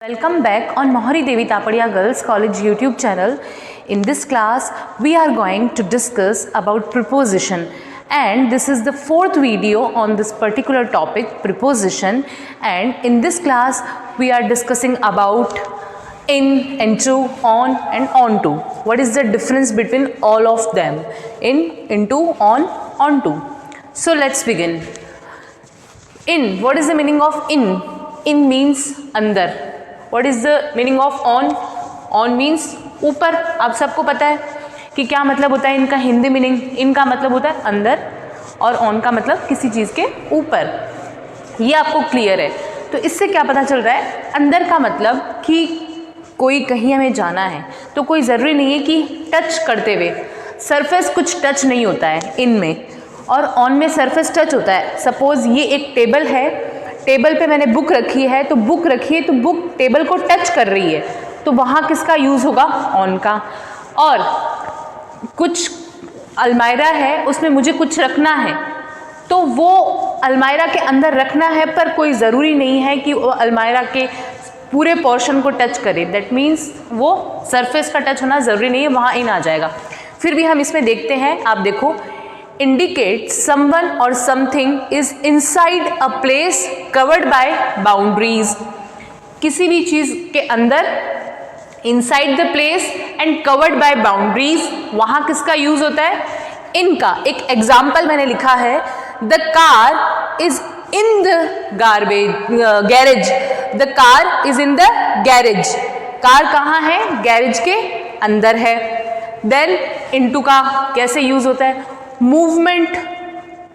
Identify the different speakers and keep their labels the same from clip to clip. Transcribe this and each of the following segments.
Speaker 1: Welcome back on Mohari Devi Tapadia Girls College YouTube channel. In this class, we are going to discuss about preposition, and this is the fourth video on this particular topic, preposition. And in this class, we are discussing about in, into, on and onto. What is the difference between all of them? In, into, on, onto. So let's begin. In, what is the meaning of in? In means अंदर. What is the meaning of on? On means ऊपर. आप सबको पता है कि क्या मतलब होता है इनका हिंदी मीनिंग. इनका मतलब होता है अंदर और on का मतलब किसी चीज़ के ऊपर. ये आपको क्लियर है. तो इससे क्या पता चल रहा है? अंदर का मतलब कि कोई कहीं हमें जाना है तो कोई ज़रूरी नहीं है कि टच करते हुए. सरफेस कुछ टच नहीं होता है इन में, और ऑन में सरफेस टच होता है. सपोज़ ये एक टेबल है, टेबल पे मैंने बुक रखी है, तो बुक रखी है तो बुक टेबल को टच कर रही है, तो वहाँ किसका यूज़ होगा? ऑन का. और कुछ अलमायरा है, उसमें मुझे कुछ रखना है, तो वो अलमायरा के अंदर रखना है, पर कोई ज़रूरी नहीं है कि वो अलमायरा के पूरे पोर्शन को टच करे. दैट मीन्स वो सरफेस का टच होना ज़रूरी नहीं है, वहाँ इन आ जाएगा. फिर भी हम इसमें देखते हैं. आप देखो, indicate someone or something is inside a place covered by boundaries. किसी भी चीज़ के अंदर inside the place and covered by boundaries, वहाँ किसका यूज़ होता है? इनका. एक एग्जाम्पल मैंने लिखा है, the car is in the garage. The car is in the garage. Car कहाँ है? गैरेज के अंदर है. देन into का कैसे यूज़ होता है? Movement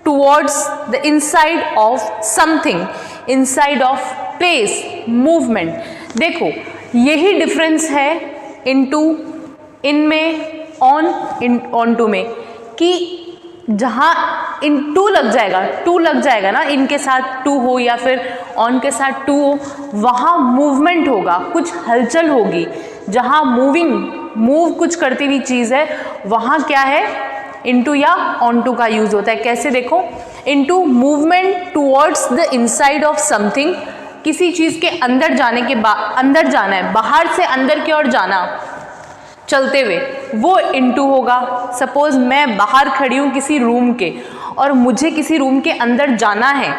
Speaker 1: towards the inside of something, inside of place, movement. देखो, यही डिफरेंस है इनटू इन में, ऑन टू में, कि जहाँ इन टू लग जाएगा ना, इनके साथ टू हो या फिर ऑन के साथ टू हो, वहाँ मूवमेंट होगा, कुछ हलचल होगी. जहाँ मूव कुछ करती हुई चीज़ है, वहाँ क्या है? इनटू या ऑन टू का यूज़ होता है. कैसे? देखो, into movement towards the inside of something, किसी चीज़ के अंदर जाने के अंदर जाना है, बाहर से अंदर की ओर जाना चलते हुए, वो इनटू होगा. सपोज़ मैं बाहर खड़ी हूँ किसी रूम के और मुझे किसी रूम के अंदर जाना है,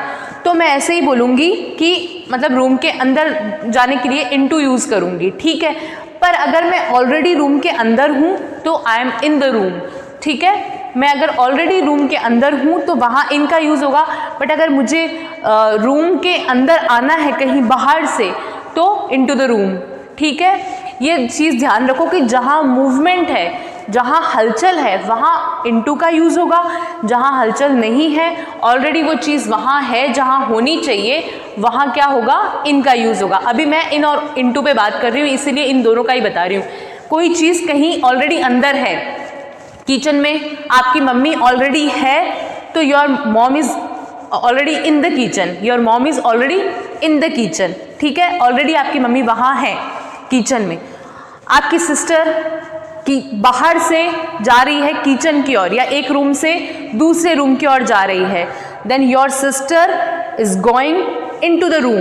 Speaker 1: तो मैं ऐसे ही बोलूँगी कि मतलब रूम के अंदर जाने के लिए इनटू यूज़ करूँगी. ठीक है. पर अगर मैं ऑलरेडी रूम के अंदर हूँ तो I am in the room. ठीक है. मैं अगर ऑलरेडी रूम के अंदर हूँ तो वहाँ इनका यूज़ होगा. बट अगर मुझे रूम के अंदर आना है कहीं बाहर से, तो इनटू द रूम. ठीक है. ये चीज़ ध्यान रखो कि जहाँ मूवमेंट है, जहाँ हलचल है, वहाँ इनटू का यूज़ होगा. जहाँ हलचल नहीं है, ऑलरेडी वो चीज़ वहाँ है जहाँ होनी चाहिए, वहाँ क्या होगा? इनका यूज़ होगा. अभी मैं इन और इनटू पे बात कर रही हूँ, इसीलिए इन दोनों का ही बता रही हूँ. कोई चीज़ कहीं ऑलरेडी अंदर है, किचन में आपकी मम्मी ऑलरेडी है, तो your mom is already in the kitchen. Your mom is already in the kitchen. ठीक है. ऑलरेडी आपकी मम्मी वहाँ है किचन में. आपकी सिस्टर की बाहर से जा रही है किचन की ओर, या एक रूम से दूसरे रूम की ओर जा रही है. Then your sister is going in to the room,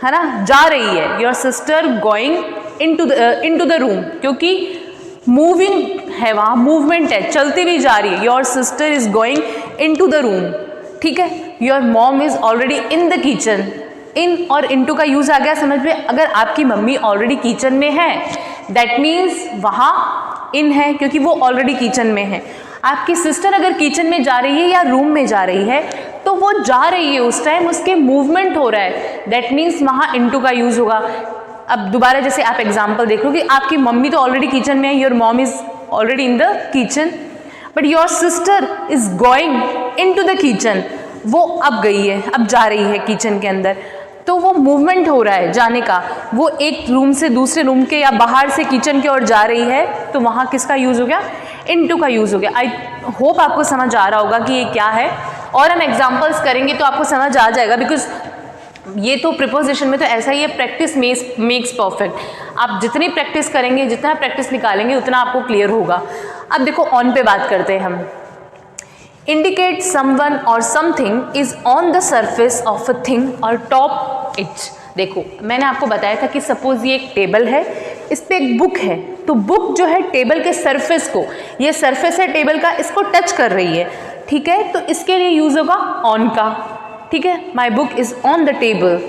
Speaker 1: है ना? जा रही है. Your sister going in to the room, क्योंकि मूविंग है, वहाँ मूवमेंट है, चलती भी जा रही है. Your sister is going in to the room. ठीक है. Your mom is already in the kitchen. In और इनटू का यूज़ आ गया समझ में. अगर आपकी मम्मी ऑलरेडी किचन में है, दैट मीन्स वहाँ इन है, क्योंकि वो ऑलरेडी किचन में है. आपकी सिस्टर अगर किचन में जा रही है या रूम में जा रही है, तो वो जा रही है, उस टाइम उसके मूवमेंट हो रहा है, दैट मीन्स वहाँ इनटू का यूज़ होगा. अब दोबारा जैसे आप एग्जाम्पल देख लो कि आपकी मम्मी तो ऑलरेडी किचन में है, your mom is already in the kitchen, but your sister is going in to the kitchen. वो अब गई है, अब जा रही है किचन के अंदर, तो वो मूवमेंट हो रहा है जाने का. वो एक रूम से दूसरे रूम के या बाहर से किचन की ओर जा रही है, तो वहाँ किसका यूज़ हो गया? इनटू का यूज़ हो गया. आई होप आपको समझ आ रहा होगा कि ये क्या है, और हम एग्जाम्पल्स करेंगे तो आपको समझ आ जाएगा. बिकॉज ये तो प्रिपोजिशन में तो ऐसा ही है, प्रैक्टिस मेक्स परफेक्ट. आप जितनी प्रैक्टिस करेंगे, जितना प्रैक्टिस निकालेंगे, उतना आपको क्लियर होगा. अब देखो, ऑन पे बात करते हैं हम. indicate someone or something is on the surface of a thing or top it. देखो मैंने आपको बताया था कि सपोज ये एक टेबल है, इस पे एक बुक है, तो बुक जो है टेबल के सरफेस को, ये सरफेस है टेबल का, इसको टच कर रही है, ठीक है, तो इसके लिए यूज होगा ऑन का, ठीक है। My book is on the table,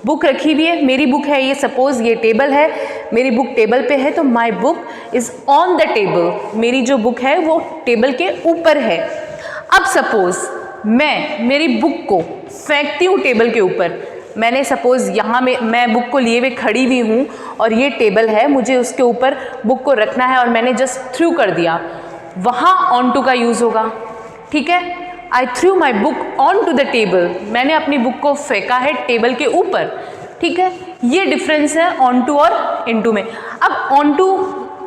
Speaker 1: book रखी हुई है, मेरी बुक है, ये सपोज ये टेबल है, मेरी बुक टेबल पे है, तो my book is on the table, मेरी जो बुक है वो टेबल के ऊपर है। अब सपोज मैं मेरी बुक को फेंकती हूँ टेबल के ऊपर, मैंने सपोज यहाँ में मैं बुक को लिए हुए खड़ी हुई हूँ और ये टेबल है, मुझे उसके ऊपर बुक को रखना है और मैंने जस्ट थ्रू कर दिया, वहाँ ऑन टू का यूज़ होगा, ठीक है। I threw my book on to the table, मैंने अपनी बुक को फेंका है टेबल के ऊपर, ठीक है। ये डिफरेंस है ऑन टू और इन टू में। अब ऑन टू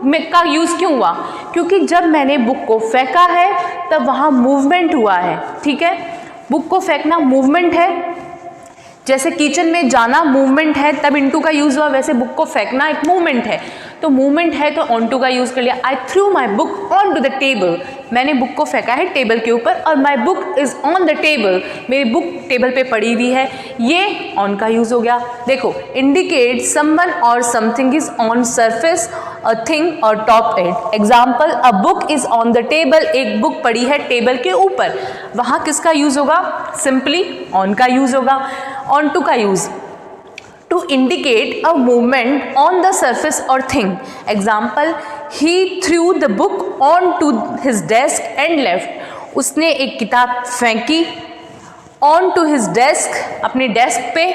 Speaker 1: में का यूज़ क्यों हुआ, क्योंकि जब मैंने बुक को फेंका है तब वहाँ मूवमेंट हुआ है, ठीक है। बुक को फेंकना मूवमेंट है, जैसे किचन में जाना मूवमेंट है तब इनटू का यूज़ हुआ, वैसे बुक को फेंकना एक मूवमेंट है, तो मूवमेंट है तो ऑन टू का यूज़ कर लिया। I threw my book on to the table, मैंने बुक को फेंका है टेबल के ऊपर और my book is on the table, मेरी बुक टेबल पे पड़ी हुई है, ये ऑन का यूज़ हो गया। देखो indicate someone or something is on surface a thing or top it. Example, a book is on the table, एक बुक पड़ी है टेबल के ऊपर, वहाँ किसका यूज़ होगा, सिंपली ऑन का यूज़ होगा। ऑन टू का use to indicate a movement on the surface or thing. Example, he threw the book onto his desk and left. उसने एक किताब फेंकी onto his desk, अपने डेस्क पे,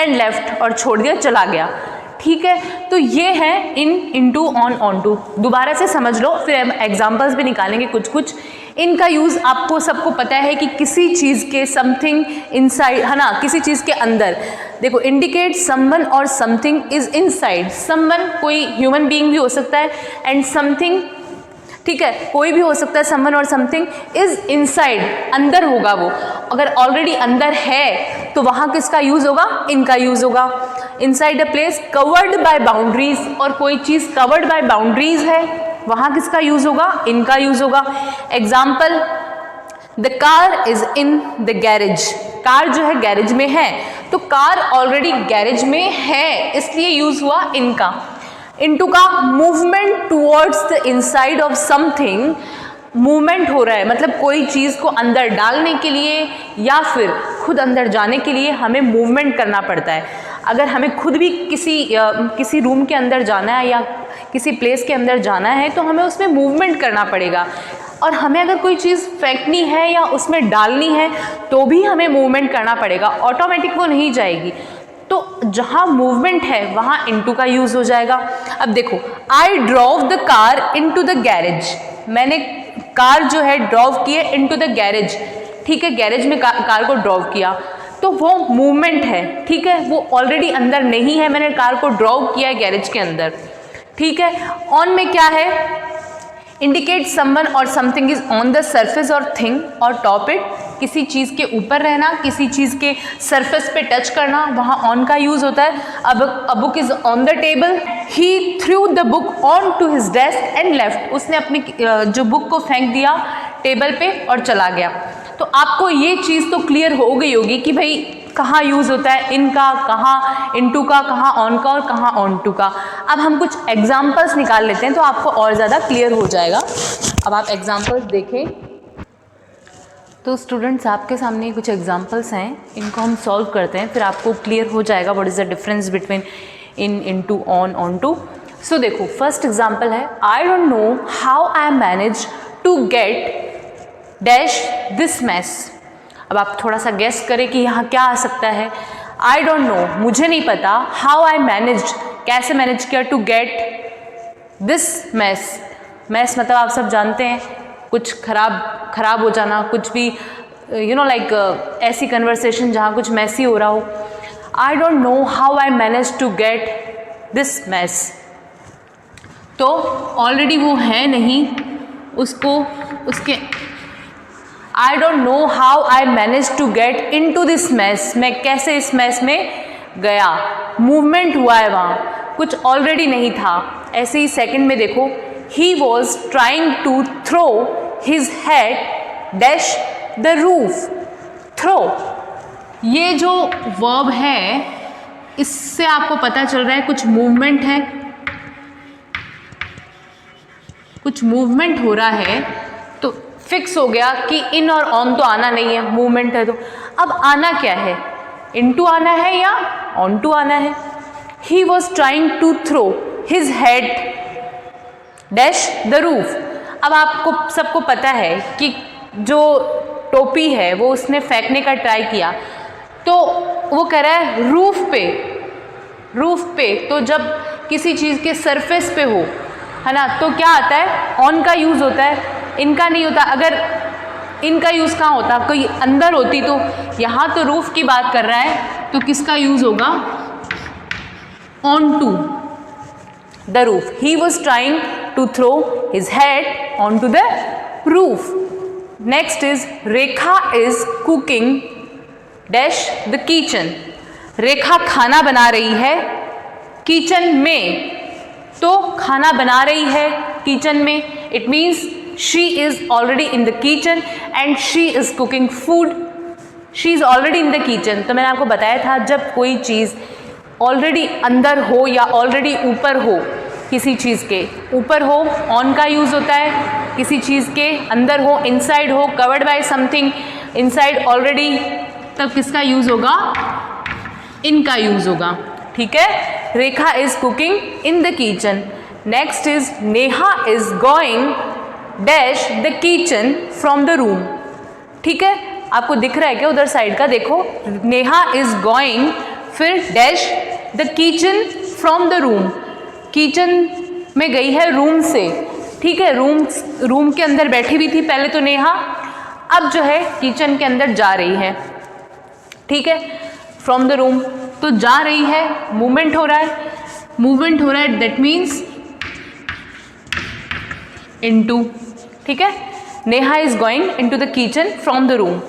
Speaker 1: and left, और छोड़ दिया, चला गया, ठीक है। तो ये है इन, इनटू, ऑन, ऑन टू। दोबारा से समझ लो, फिर हम एग्जाम्पल्स भी निकालेंगे कुछ कुछ। इनका यूज़ आपको सबको पता है कि किसी चीज़ के समथिंग इनसाइड, है ना, किसी चीज़ के अंदर। देखो indicate someone or something is inside, someone कोई ह्यूमन बीइंग भी हो सकता है एंड समथिंग, ठीक है, कोई भी हो सकता है, someone or something is inside, अंदर होगा वो। अगर ऑलरेडी अंदर है तो वहाँ किसका यूज़ होगा, इनका यूज़ होगा। Inside a place covered by boundaries, और कोई चीज़ कवर्ड बाय बाउंड्रीज है, वहाँ किसका यूज़ होगा, इनका यूज़ होगा। Example, the car is in the garage, car जो है गैरेज में है, तो कार ऑलरेडी गैरेज में है, इसलिए यूज़ हुआ इनका। इनटू का movement towards the inside of something, movement हो रहा है, मतलब कोई चीज़ को अंदर डालने के लिए या फिर खुद अंदर जाने के लिए हमें मूवमेंट करना पड़ता है। अगर हमें खुद भी किसी रूम के अंदर जाना है या किसी प्लेस के अंदर जाना है तो हमें उसमें मूवमेंट करना पड़ेगा, और हमें अगर कोई चीज़ फेंकनी है या उसमें डालनी है तो भी हमें मूवमेंट करना पड़ेगा, ऑटोमेटिक वो नहीं जाएगी। तो जहाँ मूवमेंट है वहाँ इनटू का यूज़ हो जाएगा। अब देखो, I drove the car into the garage, मैंने कार जो है ड्रॉव की है इनटू द गैरेज, ठीक है, गैरेज में कार को ड्रॉव किया, तो वो मूवमेंट है, ठीक है, वो ऑलरेडी अंदर नहीं है, मैंने कार को ड्रॉव किया है गैरेज के अंदर, ठीक है। ऑन में क्या है, indicate someone or something is on the surface और थिंग और टॉप इट, किसी चीज़ के ऊपर रहना, किसी चीज़ के सरफेस पे टच करना, वहाँ ऑन का यूज़ होता है। अब a book is on the table, he threw the book on to his desk and left, उसने अपनी जो बुक को फेंक दिया टेबल पे और चला गया। तो आपको ये चीज़ तो क्लियर हो गई होगी कि भाई कहाँ यूज़ होता है इनका, कहाँ इनटू का, कहाँ ऑन का और कहाँ ऑन टू का। अब हम कुछ एग्जाम्पल्स निकाल लेते हैं तो आपको और ज़्यादा क्लियर हो जाएगा। अब आप एग्जाम्पल्स देखें तो स्टूडेंट्स आपके सामने कुछ एग्जाम्पल्स हैं, इनको हम सॉल्व करते हैं, फिर आपको क्लियर हो जाएगा what is the difference between in, into, on, on to. So देखो फर्स्ट एग्जाम्पल है, I don't know how I manage to get dash this mess. अब आप थोड़ा सा गेस करें कि यहाँ क्या आ सकता है। आई डोंट नो, मुझे नहीं पता, हाउ आई मैनेज, कैसे मैनेज किया, to get this mess, mess मतलब आप सब जानते हैं कुछ खराब हो जाना, कुछ भी लाइक ऐसी कन्वर्सेशन जहाँ कुछ मैसी हो रहा हो। I don't know how I manage to get this mess, तो ऑलरेडी वो है नहीं, उसको उसके I don't know how I manage to get in to this mess, मैं कैसे इस मैस में गया, मूवमेंट हुआ है, वहाँ कुछ ऑलरेडी नहीं था। ऐसे ही सेकंड में देखो, he was trying to throw his head dash the roof, throw, ये जो वर्ब है इससे आपको पता चल रहा है कुछ मूवमेंट है, कुछ मूवमेंट हो रहा है, तो फिक्स हो गया कि इन और ऑन तो आना नहीं है, मूवमेंट है। तो अब आना क्या है, इनटू आना है या ऑन टू आना है। He was trying to throw his head dash the roof. अब आपको सबको पता है कि जो टोपी है वो उसने फेंकने का ट्राई किया, तो वो कह रहा है रूफ पे, रूफ पे। तो जब किसी चीज़ के सरफेस पे हो, है ना, तो क्या आता है, ऑन का यूज़ होता है, इनका नहीं होता। अगर इनका यूज़ कहाँ होता, कोई अंदर होती, तो यहाँ तो रूफ की बात कर रहा है, तो किसका यूज़ होगा, on to the roof. He was trying to throw his head on to the roof. Next is Rekha is cooking dash the kitchen. Rekha खाना बना रही है किचन में, तो खाना बना रही है किचन में, it means she is already in the kitchen and she is cooking food. She is already in the kitchen. तो मैंने आपको बताया था जब कोई चीज़ ऑलरेडी अंदर हो या ऑलरेडी ऊपर हो, किसी चीज़ के ऊपर हो ऑन का यूज़ होता है, किसी चीज़ के अंदर हो, इनसाइड हो, covered by something, inside already, तब किसका यूज़ होगा, इनका यूज़ होगा। ठीक है, Rekha is cooking in the kitchen. Next is Neha is going dash the kitchen from the room. ठीक है, आपको दिख रहा है क्या उधर साइड का, देखो, नेहा इज गोइंग, फिर dash the kitchen from the room. Kitchen में गई है रूम से। ठीक है, रूम के अंदर बैठी हुई थी पहले तो नेहा, अब जो है किचन के अंदर जा रही है। ठीक है, फ्रॉम द रूम, तो जा रही है, मूवमेंट हो रहा है, मूवमेंट हो रहा है, दैट मीन्स इनटू। ठीक है, Neha is going into the kitchen from the room.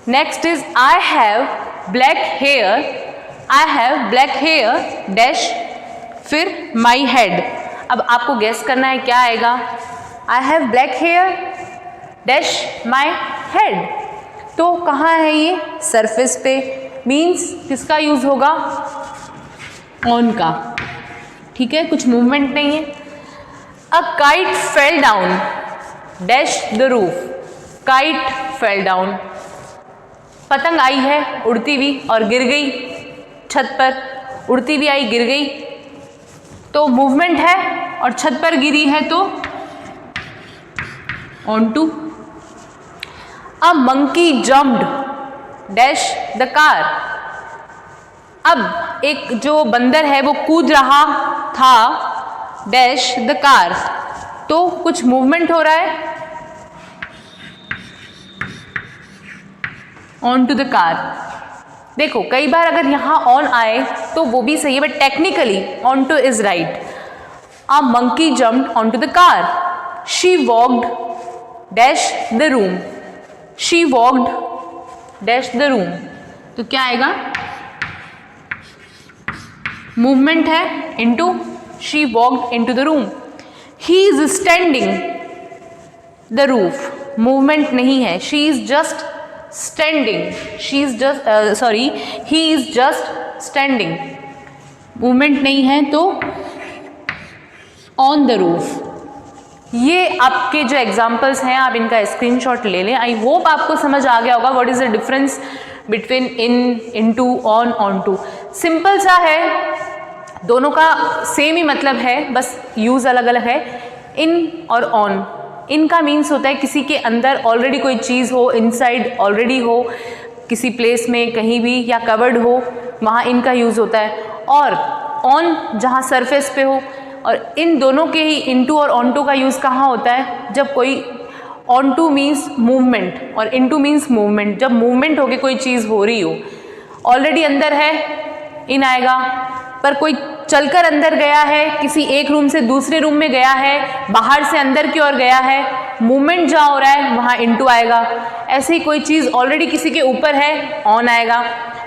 Speaker 1: Next is I have black hair, I have black hair dash, फिर माई हेड। अब आपको गेस करना है क्या आएगा, I have black hair dash my head, तो कहाँ है ये, सरफेस पे, मीन्स किसका यूज होगा, ऑन का। ठीक है, कुछ मूवमेंट नहीं है। A kite fell down dash the roof. Kite fell down, पतंग आई है उड़ती हुई और गिर गई छत पर, उड़ती हुई आई गिर गई, तो मूवमेंट है और छत पर गिरी है तो on to. A monkey jumped dash the car. अब एक जो बंदर है वो कूद रहा था डैश द कार, तो कुछ मूवमेंट हो रहा है ऑन टू द कार। देखो कई बार अगर यहाँ ऑन आए तो वो भी सही है, but technically on to is right. A monkey jumped on to the car, she walked dash the room, she walked dash the room, तो क्या आएगा, मूवमेंट है into, she walked into the room. He is standing the roof, movement नहीं है, she is just standing, she is just sorry he is just standing, movement नहीं है तो on the roof. ये आपके जो एग्जाम्पल्स हैं आप इनका स्क्रीनशॉट ले लें। आई होप आपको समझ आ गया होगा what is the difference between in, into, on, on to. Simple सा है, दोनों का सेम ही मतलब है, बस यूज अलग अलग है। इन और ऑन, इनका मीन्स होता है किसी के अंदर ऑलरेडी कोई चीज़ हो, इनसाइड ऑलरेडी हो, किसी प्लेस में कहीं भी या कवर्ड हो, वहाँ इनका यूज़ होता है। और ऑन जहाँ सरफेस पे हो, और इन दोनों के ही इनटू और ऑन टू का यूज़ कहाँ होता है, जब कोई ऑन टू मीन्स मूवमेंट और इनटू मीन्स मूवमेंट, जब मूवमेंट होके कोई चीज़ हो रही हो, ऑलरेडी अंदर है इन आएगा, पर कोई चलकर अंदर गया है, किसी एक रूम से दूसरे रूम में गया है, बाहर से अंदर की ओर गया है, मूवमेंट जहाँ हो रहा है वहाँ इनटू आएगा। ऐसे ही कोई चीज़ ऑलरेडी किसी के ऊपर है, ऑन आएगा,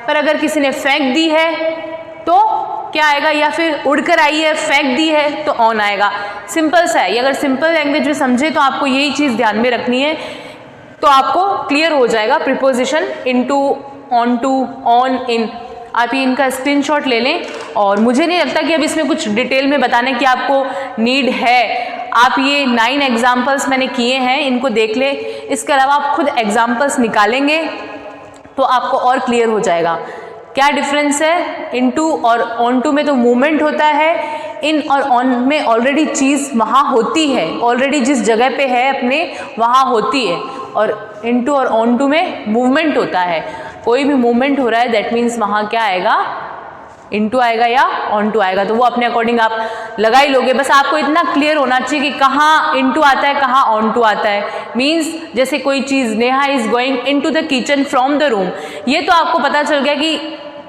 Speaker 1: पर अगर किसी ने फेंक दी है तो क्या आएगा, या फिर उड़कर आई है फेंक दी है तो ऑन आएगा। सिंपल सा है, ये अगर सिंपल लैंग्वेज में समझे तो आपको यही चीज़ ध्यान में रखनी है, तो आपको क्लियर हो जाएगा preposition into, on to, on, in. आप ये इनका स्क्रीनशॉट ले लें, और मुझे नहीं लगता कि अब इसमें कुछ डिटेल में बताने की आपको नीड है। आप ये 9 एग्जाम्पल्स मैंने किए हैं, इनको देख ले। इसके अलावा आप खुद एग्जाम्पल्स निकालेंगे तो आपको और क्लियर हो जाएगा क्या डिफरेंस है। इनटू और ऑन टू में तो मूवमेंट होता है, इन और ऑन में ऑलरेडी चीज़ वहाँ होती है, ऑलरेडी जिस जगह पे है अपने वहाँ होती है, और इनटू और ऑन टू में मूवमेंट होता है। कोई भी मूवमेंट हो रहा है दैट मीन्स वहाँ क्या आएगा, इनटू आएगा या ऑन टू आएगा। तो वो अपने अकॉर्डिंग आप लगा ही लोगे। बस आपको इतना क्लियर होना चाहिए कि कहाँ इनटू आता है, कहाँ ऑन टू आता है। मीन्स जैसे कोई चीज़, Neha is going into the kitchen from the room, ये तो आपको पता चल गया कि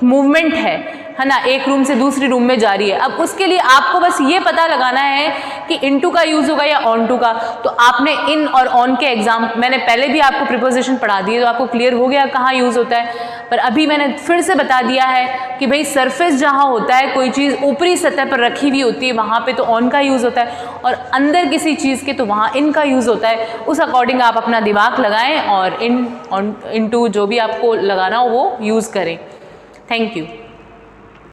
Speaker 1: मूवमेंट है ना, एक रूम से दूसरी रूम में जा रही है। अब उसके लिए आपको बस ये पता लगाना है कि इनटू का यूज़ होगा या ऑन टू का। तो आपने इन और ऑन के एग्जाम, मैंने पहले भी आपको प्रीपोजिशन पढ़ा दिए, तो आपको क्लियर हो गया कहाँ यूज़ होता है। पर अभी मैंने फिर से बता दिया है कि भाई सरफेस जहाँ होता है, कोई चीज़ ऊपरी सतह पर रखी हुई होती है, वहाँ पे तो ऑन का यूज़ होता है, और अंदर किसी चीज़ के तो वहाँ इन का यूज़ होता है। उस अकॉर्डिंग आप अपना दिमाग लगाएं और इन, ऑन, इनटू जो भी आपको लगाना हो वो यूज़ करें। Thank you.